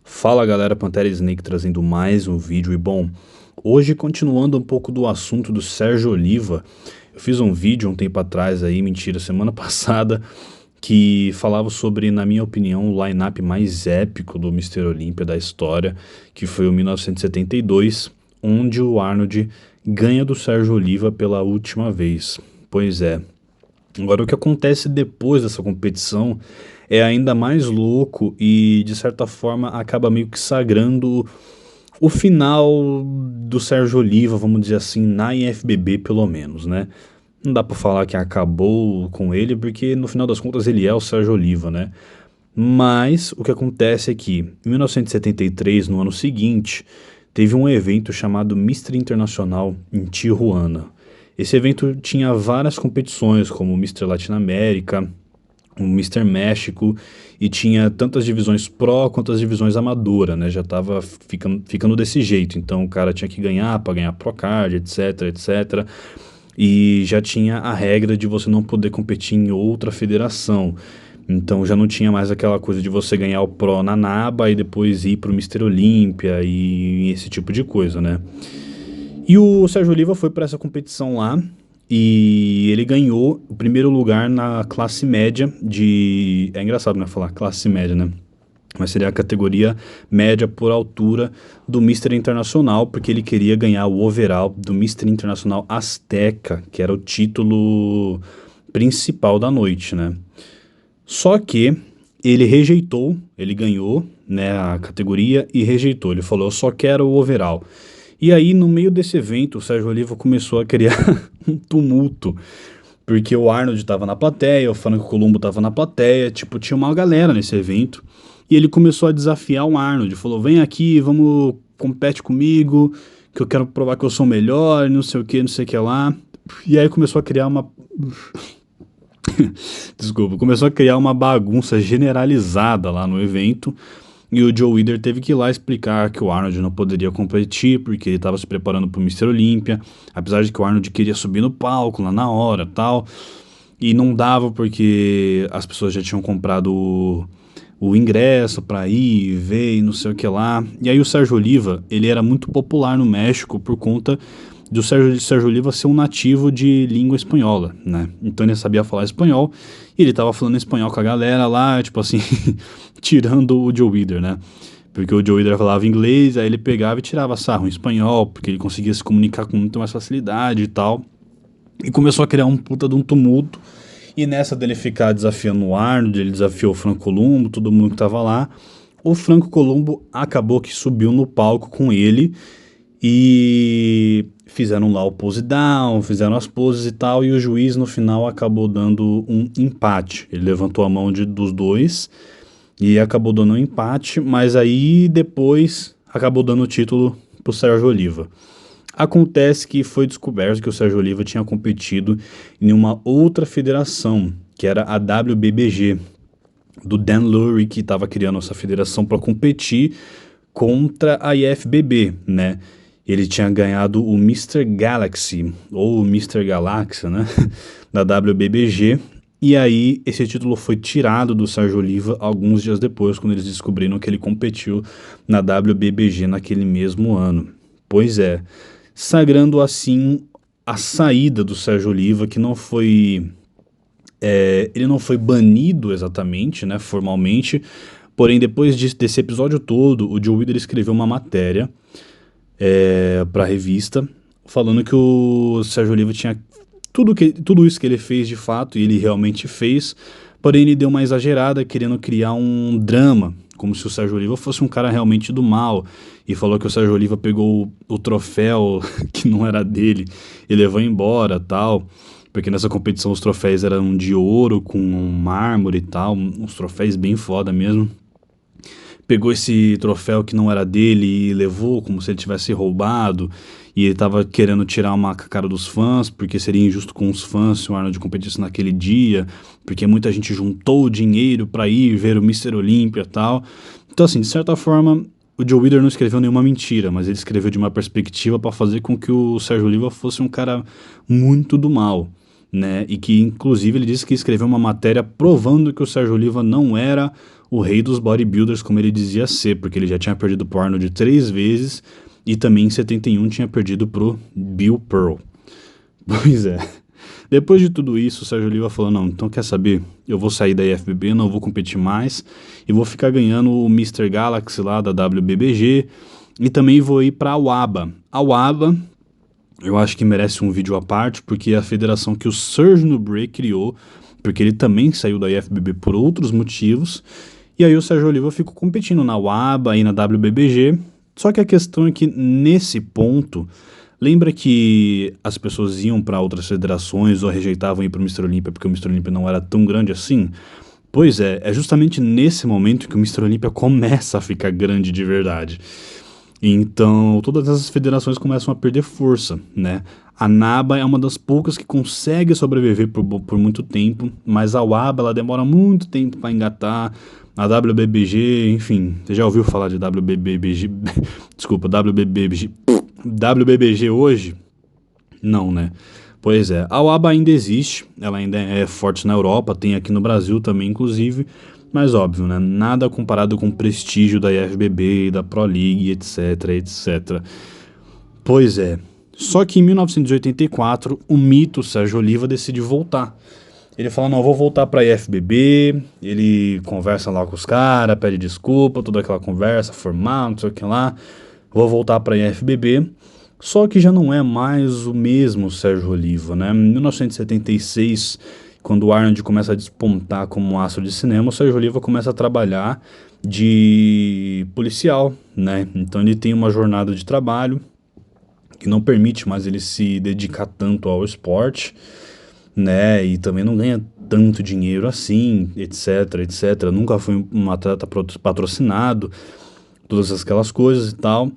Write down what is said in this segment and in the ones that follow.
Fala galera, Pantera Snake trazendo mais um vídeo e bom, hoje continuando um pouco do assunto do Sérgio Oliva, eu fiz um vídeo um tempo atrás aí, mentira, semana passada, que falava sobre, na minha opinião, o line-up mais épico do Mister Olímpia da história, que foi o 1972, onde o Arnold ganha do Sérgio Oliva pela última vez. Pois é, agora, o que acontece depois dessa competição é ainda mais louco e, de certa forma, acaba meio que sagrando o final do Sérgio Oliva, vamos dizer assim, na IFBB pelo menos, né? Não dá pra falar que acabou com ele, porque no final das contas ele é o Sérgio Oliva, né? Mas o que acontece é que, em 1973, no ano seguinte, teve um evento chamado Mister Internacional em Tijuana. Esse evento tinha várias competições, como o Mister Latinoamérica, o Mister México, e tinha tantas divisões pró quanto as divisões amadora, né? Já tava ficando desse jeito, então o cara tinha que ganhar para ganhar Pro Card, etc, etc. E já tinha a regra de você não poder competir em outra federação. Então já não tinha mais aquela coisa de você ganhar o Pro na NABA e depois ir pro Mister Olímpia e esse tipo de coisa, né? E o Sérgio Oliva foi para essa competição lá e ele ganhou o primeiro lugar na classe média de... É engraçado, né, falar classe média, né? Mas seria a categoria média por altura do Mister Internacional, porque ele queria ganhar o overall do Mister Internacional Azteca, que era o título principal da noite, né? Só que ele rejeitou, ele ganhou, né, a categoria e rejeitou. Ele falou, eu só quero o overall. E aí, no meio desse evento, o Sérgio Oliva começou a criar um tumulto, porque o Arnold estava na plateia, o Franco Columbo estava na plateia, tipo, tinha uma galera nesse evento, e ele começou a desafiar o Arnold, falou, vem aqui, vamos, compete comigo, que eu quero provar que eu sou melhor, não sei o que, não sei o que lá. E aí começou a criar uma... Desculpa, começou a criar uma bagunça generalizada lá no evento, e o Joe Weider teve que ir lá explicar que o Arnold não poderia competir porque ele estava se preparando para o Mister Olímpia, apesar de que o Arnold queria subir no palco lá na hora tal, e não dava porque as pessoas já tinham comprado o ingresso para ir, ver e não sei o que lá. E aí o Sérgio Oliva, ele era muito popular no México por conta do Sérgio Oliva ser um nativo de língua espanhola, né? Então ele sabia falar espanhol e ele tava falando espanhol com a galera lá, tipo assim, tirando o Joe Weider, né? Porque o Joe Weider falava inglês, aí ele pegava e tirava sarro em espanhol, porque ele conseguia se comunicar com muito mais facilidade e tal. E começou a criar um puta de um tumulto. E nessa dele ficar desafiando o Arnold, ele desafiou o Franco Columbo, todo mundo que tava lá. O Franco Columbo acabou que subiu no palco com ele e fizeram lá o pose down, fizeram as poses e tal, e o juiz no final acabou dando um empate. Ele levantou a mão dos dois e acabou dando um empate, mas aí depois acabou dando o título pro Sérgio Oliva. Acontece que foi descoberto que o Sérgio Oliva tinha competido em uma outra federação, que era a WBBG, do Dan Lurie, que estava criando essa federação para competir contra a IFBB, né? Ele tinha ganhado o Mister Galaxy, ou o Mister Galáxia, né? Da WBBG. E aí, esse título foi tirado do Sérgio Oliva alguns dias depois, quando eles descobriram que ele competiu na WBBG naquele mesmo ano. Pois é, sagrando assim a saída do Sérgio Oliva, que não foi... ele não foi banido exatamente, né, formalmente, porém depois desse episódio todo, o Joe Weider escreveu uma matéria para a revista, falando que o Sérgio Oliva tinha tudo isso que ele fez de fato, e ele realmente fez, porém ele deu uma exagerada, querendo criar um drama, como se o Sérgio Oliva fosse um cara realmente do mal, e falou que o Sérgio Oliva pegou o troféu que não era dele e levou embora, tal, porque nessa competição os troféus eram de ouro com um mármore e tal, uns troféus bem foda mesmo. Pegou esse troféu que não era dele e levou como se ele tivesse roubado, e ele tava querendo tirar uma cara dos fãs, porque seria injusto com os fãs se o Arnold competisse naquele dia, porque muita gente juntou dinheiro para ir ver o Mister Olímpia e tal. Então assim, de certa forma, o Joe Weider não escreveu nenhuma mentira, mas ele escreveu de uma perspectiva para fazer com que o Sérgio Oliva fosse um cara muito do mal, né? E que, inclusive, ele disse que escreveu uma matéria provando que o Sérgio Oliva não era o rei dos bodybuilders como ele dizia ser, porque ele já tinha perdido pro Arnold 3 vezes e também em 71 tinha perdido pro Bill Pearl. Pois é. Depois de tudo isso, o Sérgio Oliva falou, não, então quer saber? Eu vou sair da IFBB, não vou competir mais e vou ficar ganhando o Mr. Galaxy lá da WBBG e também vou ir pra UABA. A UABA, eu acho que merece um vídeo à parte, porque é a federação que o Serge Nubret criou, porque ele também saiu da IFBB por outros motivos, e aí o Sérgio Oliva ficou competindo na UABA e na WBBG, só que a questão é que nesse ponto, lembra que as pessoas iam para outras federações ou rejeitavam ir para o Mr. Olímpia porque o Mr. Olímpia não era tão grande assim? Pois é justamente nesse momento que o Mr. Olímpia começa a ficar grande de verdade. Então, todas essas federações começam a perder força, né? A NABA é uma das poucas que consegue sobreviver por muito tempo, mas a UABA ela demora muito tempo para engatar. A WBBG, enfim, você já ouviu falar de WBBG? Desculpa, WBBG hoje? Não, né? Pois é, a UABA ainda existe, ela ainda é forte na Europa, tem aqui no Brasil também, inclusive, mas óbvio, né? Nada comparado com o prestígio da IFBB, da Pro League, etc, etc. Pois é, só que em 1984, o mito Sérgio Oliva decide voltar. Ele fala, não, eu vou voltar pra IFBB, ele conversa lá com os caras, pede desculpa, toda aquela conversa formal, não sei o que lá, vou voltar pra IFBB, só que já não é mais o mesmo Sérgio Oliva, né? Em 1976, quando o Arnold começa a despontar como um astro de cinema, o Sérgio Oliva começa a trabalhar de policial, né? Então ele tem uma jornada de trabalho que não permite mais ele se dedicar tanto ao esporte, né, e também não ganha tanto dinheiro assim, etc, etc. Nunca foi um atleta patrocinado, todas aquelas coisas e tal.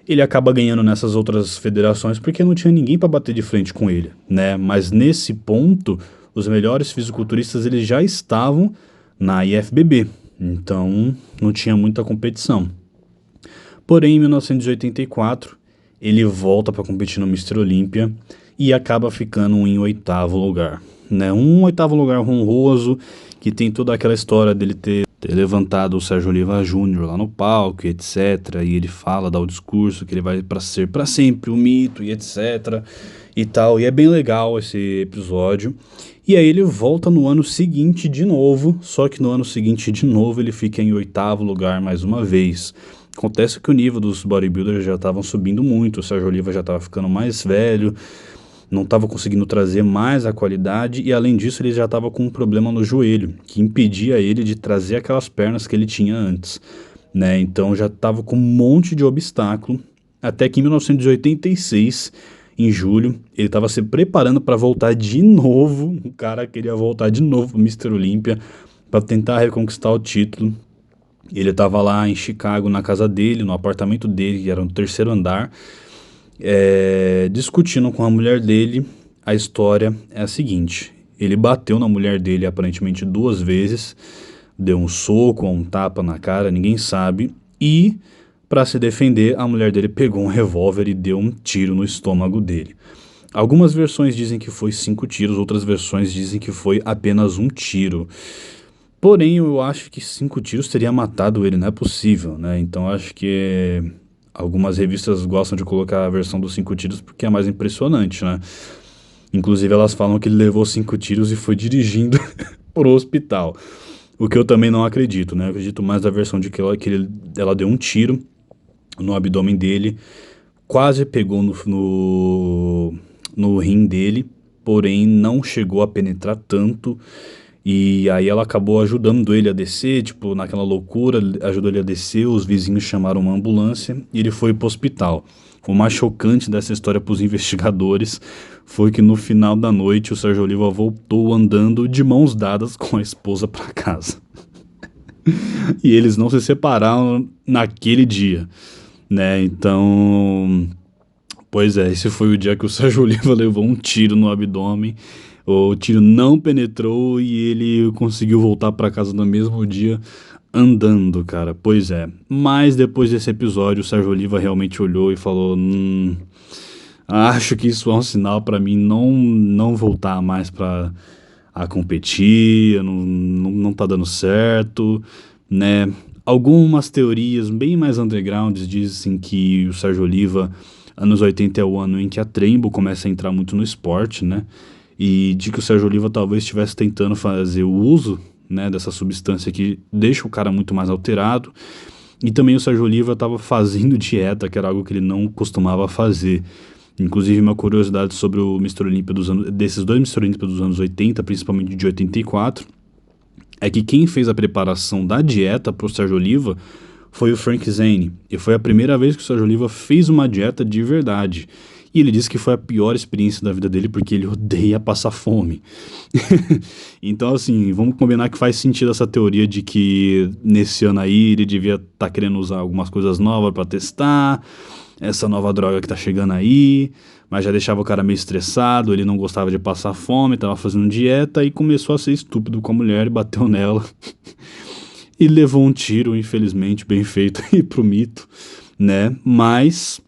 Ele acaba ganhando nessas outras federações porque não tinha ninguém para bater de frente com ele, né? Mas nesse ponto, os melhores fisiculturistas eles já estavam na IFBB, então não tinha muita competição. Porém, em 1984, ele volta para competir no Mr. Olímpia e acaba ficando em 8º lugar, né? Um 8º lugar honroso, que tem toda aquela história dele ter levantado o Sérgio Oliva Júnior lá no palco, etc. E ele fala, dá o discurso que ele vai para ser para sempre o mito e etc. E tal. E é bem legal esse episódio. E aí ele volta no ano seguinte de novo, só que no ano seguinte de novo ele fica em 8º lugar mais uma vez. Acontece que o nível dos bodybuilders já estavam subindo muito, o Sérgio Oliva já estava ficando mais velho, não estava conseguindo trazer mais a qualidade e além disso ele já estava com um problema no joelho, que impedia ele de trazer aquelas pernas que ele tinha antes, né? Então já estava com um monte de obstáculo, até que em 1986, em julho, ele estava se preparando para voltar de novo, o cara queria voltar de novo para o Mr. Olímpia para tentar reconquistar o título. Ele estava lá em Chicago, na casa dele, no apartamento dele, que era no 3º andar, discutindo com a mulher dele. A história é a seguinte: ele bateu na mulher dele aparentemente 2 vezes, deu um soco ou um tapa na cara, ninguém sabe, e para se defender, a mulher dele pegou um revólver e deu um tiro no estômago dele. Algumas versões dizem que foi 5 tiros, outras versões dizem que foi apenas um tiro. Porém, eu acho que 5 tiros teria matado ele, não é possível, né? Então acho que algumas revistas gostam de colocar a versão dos 5 tiros porque é mais impressionante, né? Inclusive elas falam que ele levou 5 tiros e foi dirigindo pro hospital. O que eu também não acredito, né? Eu acredito mais na versão de que ela deu um tiro no abdômen dele, quase pegou no rim dele, porém não chegou a penetrar tanto. E aí ela acabou ajudando ele a descer, tipo, naquela loucura, ajudou ele a descer, os vizinhos chamaram uma ambulância e ele foi pro hospital. O mais chocante dessa história para os investigadores foi que no final da noite o Sérgio Oliva voltou andando de mãos dadas com a esposa para casa. E eles não se separaram naquele dia, né? Então, pois é, esse foi o dia que o Sérgio Oliva levou um tiro no abdômen. O tiro não penetrou e ele conseguiu voltar para casa no mesmo dia andando, cara. Pois é. Mas depois desse episódio, o Sérgio Oliva realmente olhou e falou: Acho que isso é um sinal para mim não voltar mais para a competir, não tá dando certo, né? Algumas teorias bem mais undergrounds dizem que o Sérgio Oliva, anos 80 é o ano em que a Trembo começa a entrar muito no esporte, né? E de que o Sérgio Oliva talvez estivesse tentando fazer o uso, né, dessa substância que deixa o cara muito mais alterado. E também o Sérgio Oliva estava fazendo dieta, que era algo que ele não costumava fazer. Inclusive, uma curiosidade sobre o Mr. Olympia desses dois Mr. Olympia dos anos 80, principalmente de 84, é que quem fez a preparação da dieta para o Sérgio Oliva foi o Frank Zane. E foi a primeira vez que o Sérgio Oliva fez uma dieta de verdade. E ele disse que foi a pior experiência da vida dele porque ele odeia passar fome. Então, assim, vamos combinar que faz sentido essa teoria de que nesse ano aí ele devia estar querendo usar algumas coisas novas para testar, essa nova droga que tá chegando aí, mas já deixava o cara meio estressado, ele não gostava de passar fome, tava fazendo dieta e começou a ser estúpido com a mulher e bateu nela. E levou um tiro, infelizmente, bem feito aí pro mito, né? Mas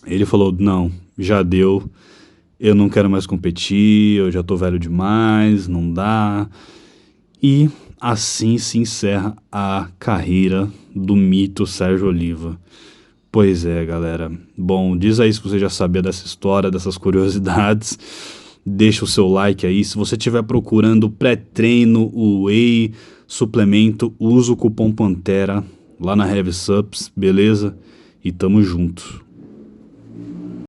ele falou: não, já deu, eu não quero mais competir, eu já tô velho demais, não dá. E assim se encerra a carreira do mito Sérgio Oliva. Pois é, galera. Bom, diz aí se você já sabia dessa história, dessas curiosidades. Deixa o seu like aí. Se você estiver procurando pré-treino, whey, suplemento, usa o cupom Pantera lá na Heavy Subs, beleza? E tamo junto.